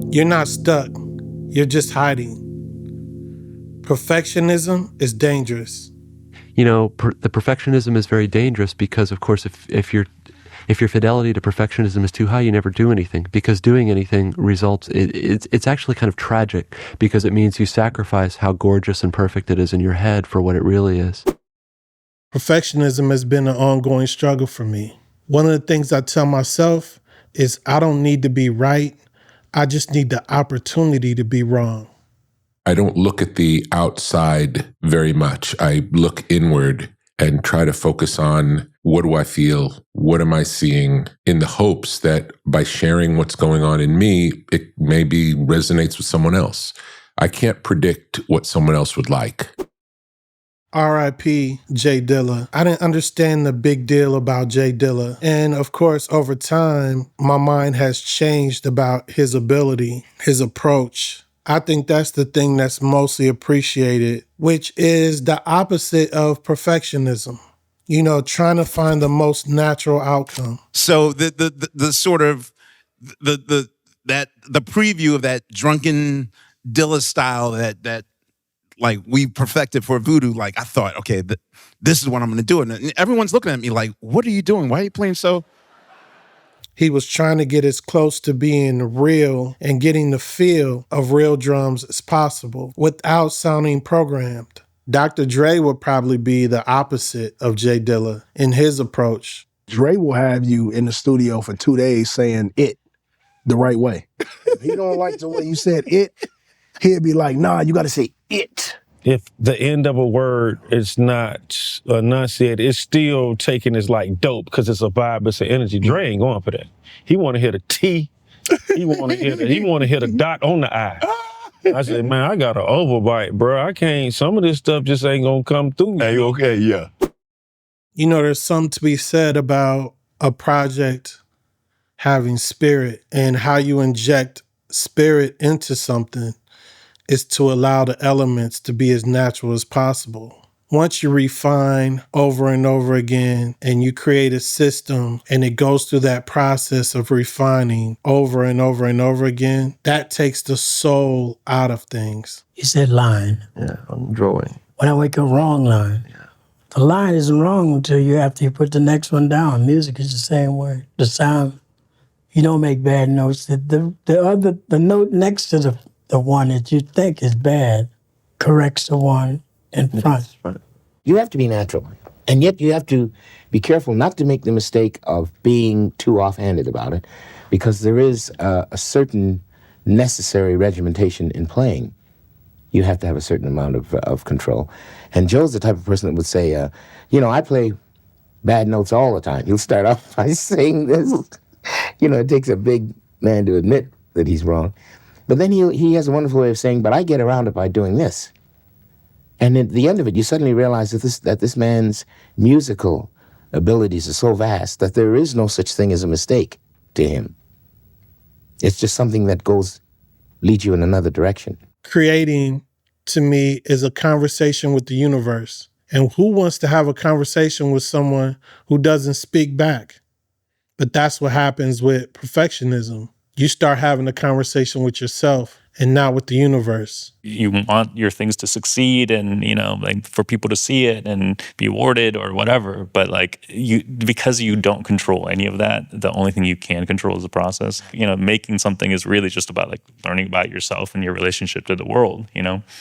You're not stuck. You're just hiding. Perfectionism is dangerous. You know, the perfectionism is very dangerous because, of course, if your fidelity to perfectionism is too high, you never do anything, because doing anything results, it's actually kind of tragic, because it means you sacrifice how gorgeous and perfect it is in your head for what it really is. Perfectionism has been an ongoing struggle for me. One of the things I tell myself is I don't need to be right. I just need the opportunity to be wrong. I don't look at the outside very much. I look inward and try to focus on what do I feel? What am I seeing? In the hopes that by sharing what's going on in me, it maybe resonates with someone else. I can't predict what someone else would like. R.I.P. J Dilla. I didn't understand the big deal about J Dilla. And of course, over time, my mind has changed about his ability, his approach. I think that's the thing that's mostly appreciated, which is the opposite of perfectionism. You know, trying to find the most natural outcome. So the sort of the preview of that drunken Dilla style that like we perfected for voodoo, like I thought, okay, this is what I'm going to do. And everyone's looking at me like, what are you doing? Why are you playing so? He was trying to get as close to being real and getting the feel of real drums as possible without sounding programmed. Dr. Dre would probably be the opposite of J Dilla in his approach. Dre will have you in the studio for 2 days saying it the right way. If he don't like the way you said it, he'll be like, nah, you got to say it. If the end of a word is not enunciated, it's still taken as like dope because it's a vibe, it's an energy. Dre ain't going for that. He want to hit a T. He want to hit a dot on the I. I said, man, I got an overbite, bro. I can't. Some of this stuff just ain't gonna come through. Hey, okay, yeah. You know, there's something to be said about a project having spirit, and how you inject spirit into something is to allow the elements to be as natural as possible. Once you refine over and over again and you create a system and it goes through that process of refining over and over and over again, that takes the soul out of things. You said line. Yeah, I'm drawing. When I wake up, wrong line. Yeah. The line isn't wrong until after you put the next one down. Music is the same way. The sound, you don't make bad notes. The note next to the one that you think is bad corrects the one in front. You have to be natural. And yet you have to be careful not to make the mistake of being too offhanded about it, because there is a certain necessary regimentation in playing. You have to have a certain amount of control. And Joe's the type of person that would say, I play bad notes all the time. He'll start off by saying this. It takes a big man to admit that he's wrong. But then he has a wonderful way of saying, but I get around it by doing this. And at the end of it, you suddenly realize that this man's musical abilities are so vast that there is no such thing as a mistake to him. It's just something that leads you in another direction. Creating, to me, is a conversation with the universe. And who wants to have a conversation with someone who doesn't speak back? But that's what happens with perfectionism. You start having a conversation with yourself and not with the universe. You want your things to succeed and, like for people to see it and be awarded or whatever. But because you don't control any of that, the only thing you can control is the process. Making something is really just about like learning about yourself and your relationship to the world.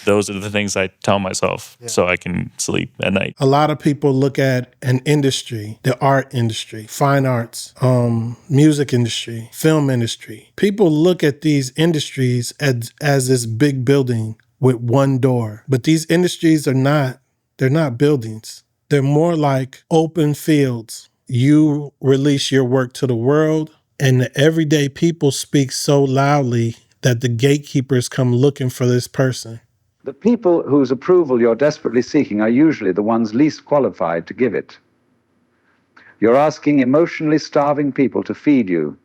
Those are the things I tell myself so I can sleep at night. A lot of people look at an industry, the art industry, fine arts, music industry, film industry. People look at these industries as this big building with one door. But these industries they're not buildings. They're more like open fields. You release your work to the world, and the everyday people speak so loudly that the gatekeepers come looking for this person. The people whose approval you're desperately seeking are usually the ones least qualified to give it. You're asking emotionally starving people to feed you,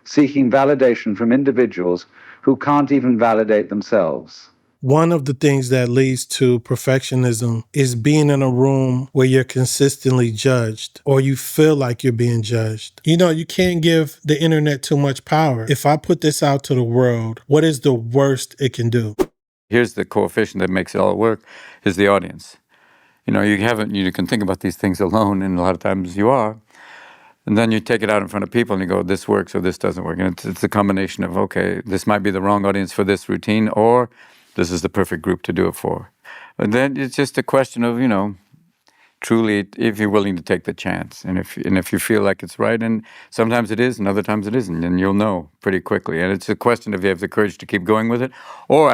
seeking validation from individuals who can't even validate themselves. One of the things that leads to perfectionism is being in a room where you're consistently judged or you feel like you're being judged. You know, you can't give the internet too much power. If I put this out to the world, what is the worst it can do? Here's the coefficient that makes it all work, is the audience. You know, you can think about these things alone, and a lot of times you are. And then you take it out in front of people and you go, this works or this doesn't work. And it's a combination of, okay, this might be the wrong audience for this routine, or this is the perfect group to do it for. And then it's just a question of, you know, truly, if you're willing to take the chance, and if you feel like it's right, and sometimes it is, and other times it isn't, and you'll know pretty quickly. And it's a question of if you have the courage to keep going with it, or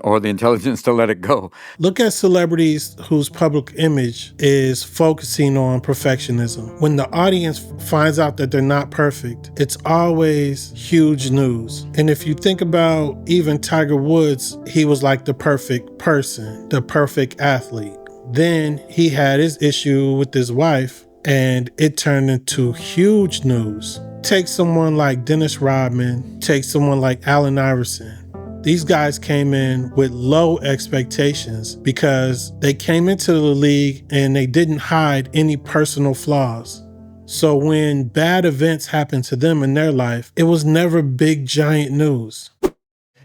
or the intelligence to let it go. Look at celebrities whose public image is focusing on perfectionism. When the audience finds out that they're not perfect, it's always huge news. And if you think about even Tiger Woods, he was like the perfect person, the perfect athlete. Then he had his issue with his wife, and it turned into huge news. Take someone like Dennis Rodman, take someone like Allen Iverson. These guys came in with low expectations because they came into the league and they didn't hide any personal flaws. So when bad events happened to them in their life, it was never big, giant news.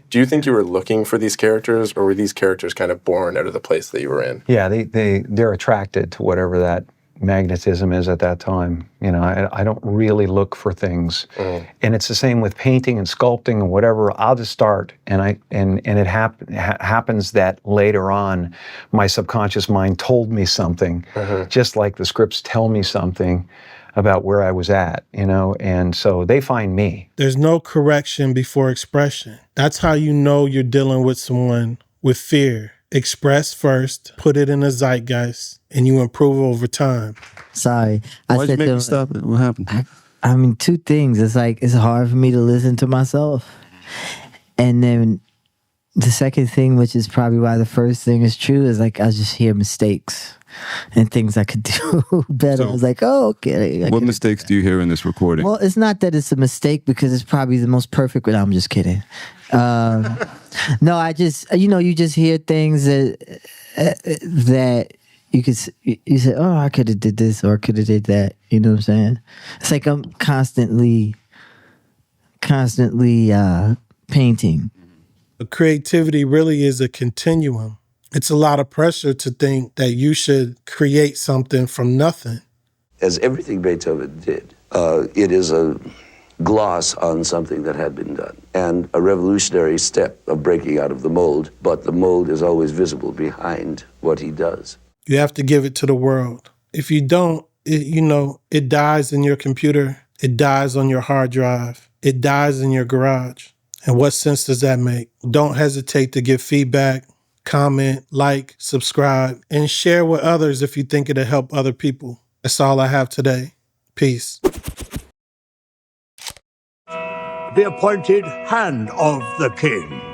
Do you think you were looking for these characters, or were these characters kind of born out of the place that you were in? Yeah, they're attracted to whatever that magnetism is at that time. You know, I don't really look for things. And it's the same with painting and sculpting and whatever. I'll just start, and it happens that later on, my subconscious mind told me something, just like the scripts tell me something about where I was at, you know, and so they find me. There's no correction before expression. That's how you know you're dealing with someone with fear. Express first, put it in a zeitgeist, and you improve over time. Sorry. Why'd you make me stop it? What happened? I mean, two things. It's like, it's hard for me to listen to myself. And then the second thing, which is probably why the first thing is true, is like, I just hear mistakes and things I could do better. So, I was like, oh, okay. What mistakes do you hear in this recording? Well, it's not that it's a mistake, because it's probably the most perfect. But I'm just kidding. No, I just, you know, you just hear things that you say, oh, I could have did this or I could have did that. You know what I'm saying? It's like I'm constantly painting. Creativity really is a continuum. It's a lot of pressure to think that you should create something from nothing. As everything Beethoven did, it is a gloss on something that had been done, and a revolutionary step of breaking out of the mold, but the mold is always visible behind what he does. You have to give it to the world. If you don't, it dies in your computer, it dies on your hard drive, it dies in your garage. And what sense does that make? Don't hesitate to give feedback, comment, like, subscribe, and share with others if you think it'll help other people. That's all I have today. Peace. The appointed hand of the king.